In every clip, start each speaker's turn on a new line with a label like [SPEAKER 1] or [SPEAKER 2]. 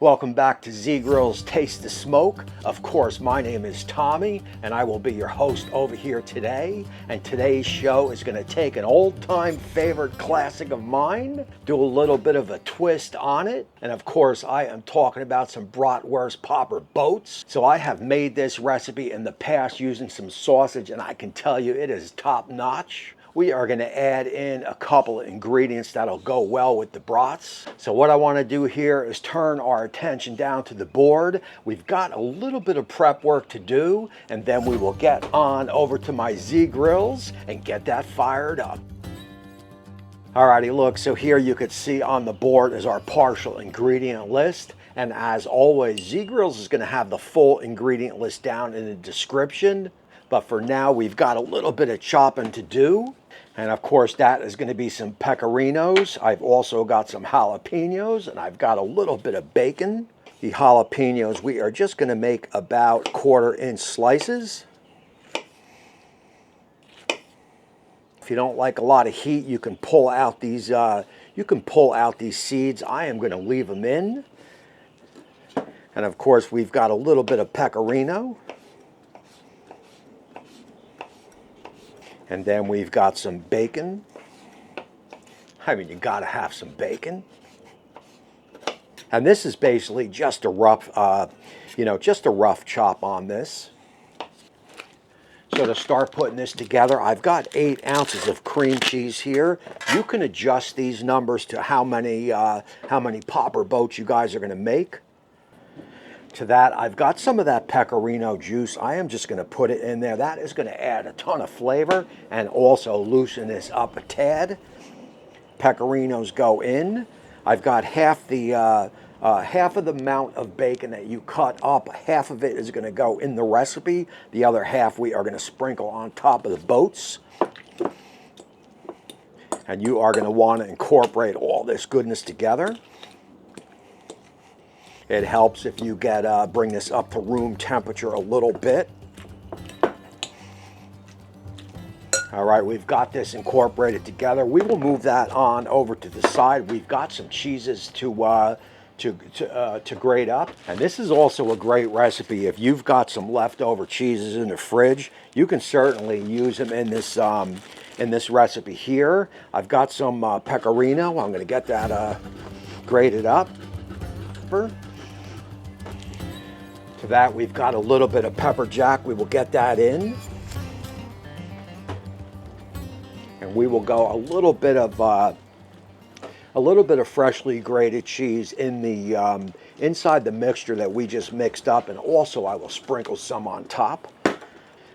[SPEAKER 1] Welcome back to Z-Grill's Taste the Smoke. Of course, my name is Tommy, and I will be your host over here today. And today's show is going to take an old-time favorite classic of mine, do a little bit of a twist on it. And of course, I am talking about some Bratwurst Popper Boats. So I have made this recipe in the past using some sausage, and I can tell you it is top-notch. We are going to add in a couple of ingredients that'll go well with the brats. So what I want to do here is turn our attention down to the board. We've got a little bit of prep work to do, and then we will get on over to my Z-Grills and get that fired up. Alrighty, look, so here you could see on the board is our partial ingredient list. And as always, Z-Grills is going to have the full ingredient list down in the description. But for now, we've got a little bit of chopping to do. And of course, that is going to be some pecorinos. I've also got some jalapeños, and I've got a little bit of bacon. The jalapeños, we are just going to make about 1/4-inch slices. If you don't like a lot of heat, you can pull out these seeds. I am going to leave them in. And of course, we've got a little bit of pecorino. And then we've got some bacon. I mean, you gotta have some bacon. And this is basically just a rough, just a rough chop on this. So to start putting this together, I've got 8 ounces of cream cheese here. You can adjust these numbers to how many popper boats you guys are gonna make. To that, I've got some of that pecorino juice. I am just going to put it in there. That is going to add a ton of flavor and also loosen this up a tad. Pecorinos go in. I've got half of the amount of bacon that you cut up. Half of it is going to go in the recipe. The other half we are going to sprinkle on top of the boats. And you are going to want to incorporate all this goodness together. It helps if you bring this up to room temperature a little bit. All right, we've got this incorporated together. We will move that on over to the side. We've got some cheeses to grate up. And this is also a great recipe. If you've got some leftover cheeses in the fridge, you can certainly use them in this recipe here. I've got some pecorino. I'm going to get that grated up. To that, we've got a little bit of pepper jack. We will get that in. And we will go a little bit of freshly grated cheese in the inside the mixture that we just mixed up, and also I will sprinkle some on top.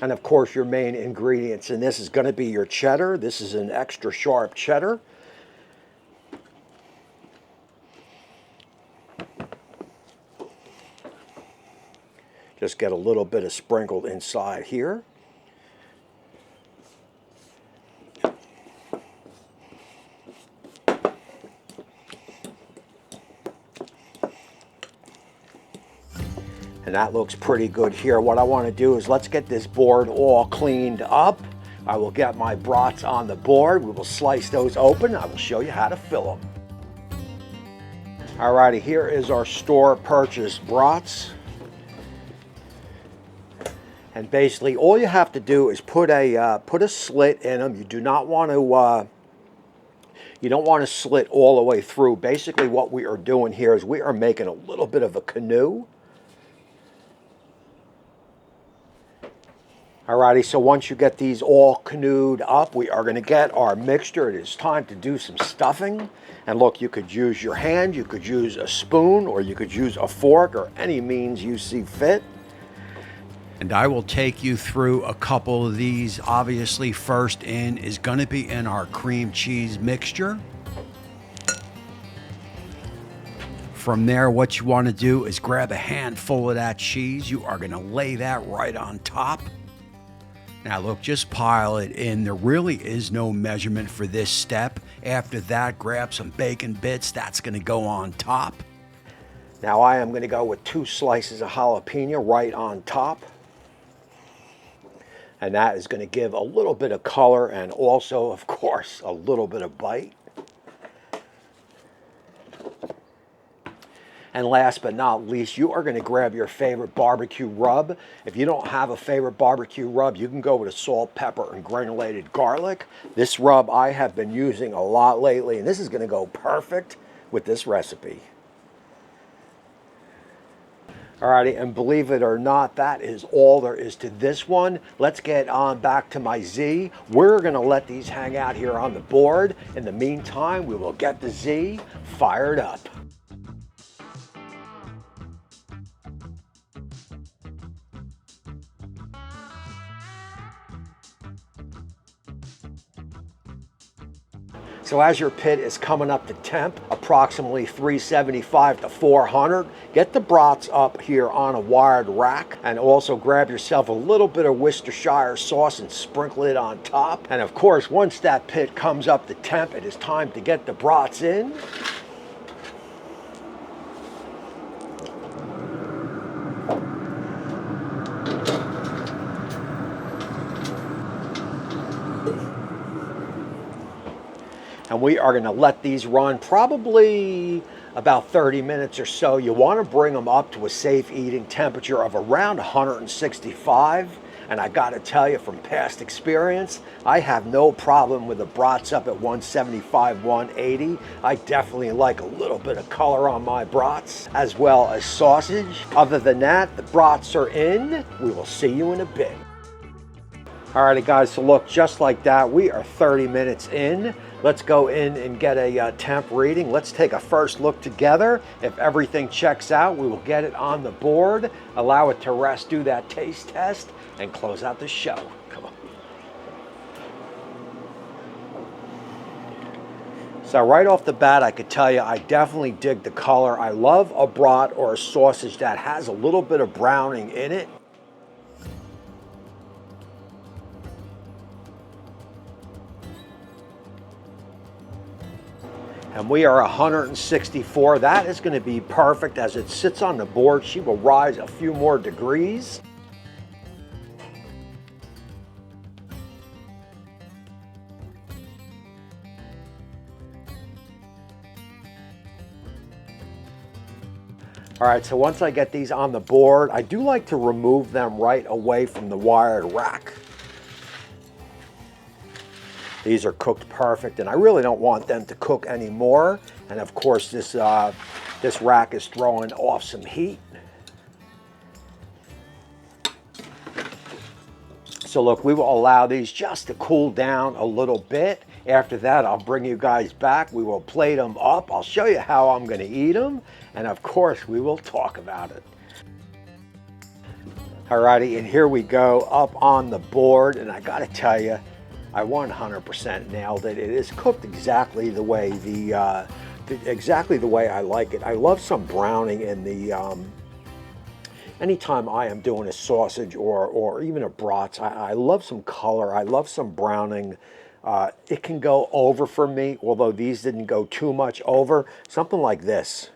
[SPEAKER 1] And of course, your main ingredients in this is going to be your cheddar. This is an extra sharp cheddar. Just get a little bit of sprinkled inside here. And that looks pretty good here. What I want to do is let's get this board all cleaned up. I will get my brats on the board. We will slice those open. I will show you how to fill them. Alrighty, here is our store purchased brats. And basically, all you have to do is put a slit in them. You do not want to slit all the way through. Basically, what we are doing here is we are making a little bit of a canoe. Alrighty, so once you get these all canoed up, we are going to get our mixture. It is time to do some stuffing. And look, you could use your hand, you could use a spoon, or you could use a fork, or any means you see fit. And I will take you through a couple of these. Obviously, first in is going to be in our cream cheese mixture. From there, what you want to do is grab a handful of that cheese. You are going to lay that right on top. Now look, just pile it in. There really is no measurement for this step. After that, grab some bacon bits. That's going to go on top. Now I am going to go with 2 slices of jalapeno right on top. And that is going to give a little bit of color and also, of course, a little bit of bite. And last but not least, you are going to grab your favorite barbecue rub. If you don't have a favorite barbecue rub, you can go with a salt, pepper, and granulated garlic. This rub I have been using a lot lately, and this is going to go perfect with this recipe. Alrighty, and believe it or not, that is all there is to this one. Let's get on back to my Z. We're gonna let these hang out here on the board. In the meantime, we will get the Z fired up. So as your pit is coming up to temp, approximately 375 to 400, get the brats up here on a wired rack, and also grab yourself a little bit of Worcestershire sauce and sprinkle it on top. And of course, once that pit comes up to temp, it is time to get the brats in. And we are going to let these run probably about 30 minutes or so. You want to bring them up to a safe eating temperature of around 165. And I got to tell you from past experience, I have no problem with the brats up at 175, 180. I definitely like a little bit of color on my brats, as well as sausage. Other than that, the brats are in. We will see you in a bit. Alrighty guys, so look, just like that, we are 30 minutes in. Let's go in and get a temp reading. Let's take a first look together. If everything checks out, we will get it on the board, allow it to rest, do that taste test, and close out the show. Come on. So right off the bat, I could tell you, I definitely dig the color. I love a brat or a sausage that has a little bit of browning in it. And we are 164. That is going to be perfect. As it sits on the board, she will rise a few more degrees. All right, so once I get these on the board, I do like to remove them right away from the wired rack. These are cooked perfect, and I really don't want them to cook anymore. And of course, this rack is throwing off some heat. So look, we will allow these just to cool down a little bit. After that, I'll bring you guys back. We will plate them up. I'll show you how I'm going to eat them. And of course, we will talk about it. Alrighty, and here we go up on the board. And I got to tell you, I 100% nailed it. It is cooked exactly the way exactly the way I like it. I love some browning in the anytime I am doing a sausage or even a brats. I love some color. I love some browning. It can go over for me, although these didn't go too much over. Something like this.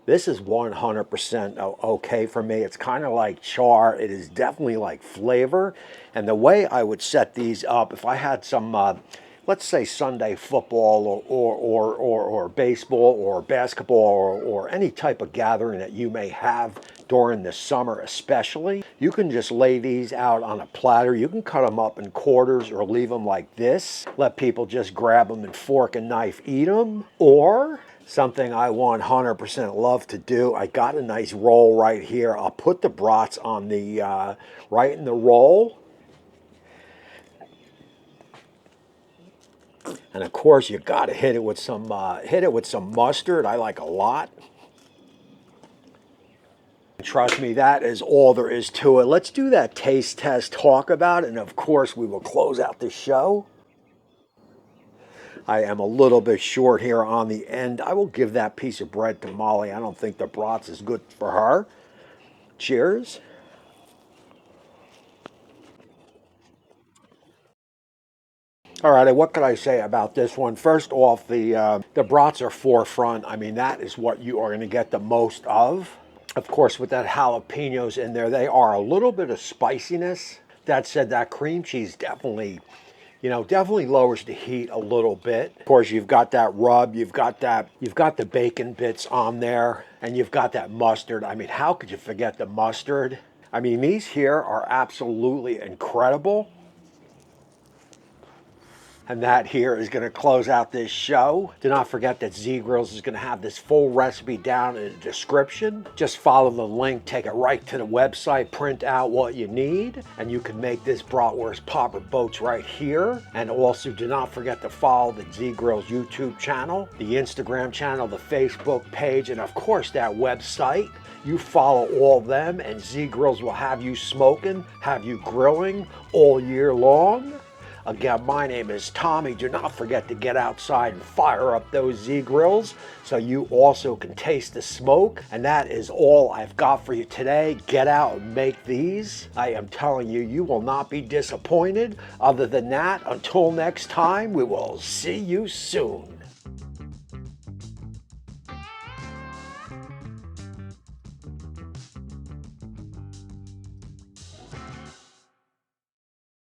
[SPEAKER 1] This is 100% okay for me. It's kind of like char. It is definitely like flavor. And the way I would set these up, if I had some, let's say Sunday football or baseball or basketball or any type of gathering that you may have during the summer especially, you can just lay these out on a platter. You can cut them up in quarters or leave them like this. Let people just grab them and fork and knife eat them. Or something I 100% love to do, I got a nice roll right here. I'll put the brats on the right in the roll. And of course, you got to hit it with some mustard. I like a lot. Trust me, that is all there is to it. Let's do that taste test, talk about it, and of course, we will close out the show. I am a little bit short here on the end. I will give that piece of bread to Molly. I don't think the brats is good for her. Cheers. All right, what could I say about this one? First off, the brats are forefront. I mean, that is what you are going to get the most of. Of course, with that jalapeños in there, they are a little bit of spiciness. That said, that cream cheese definitely You know, definitely lowers the heat a little bit. Of course, you've got that rub, you've got the bacon bits on there, and you've got that mustard. I mean, how could you forget the mustard? I mean, these here are absolutely incredible. And that here is going to close out this show. Do not forget that Z-Grills is going to have this full recipe down in the description. Just follow the link, take it right to the website, print out what you need, and you can make this Bratwurst Popper Boats right here. And also do not forget to follow the Z-Grills YouTube channel, the Instagram channel, the Facebook page, and of course that website. You follow all of them and Z-Grills will have you smoking, have you grilling all year long. Again, my name is Tommy. Do not forget to get outside and fire up those Z-Grills so you also can taste the smoke. And that is all I've got for you today. Get out and make these. I am telling you, you will not be disappointed. Other than that, until next time, we will see you soon.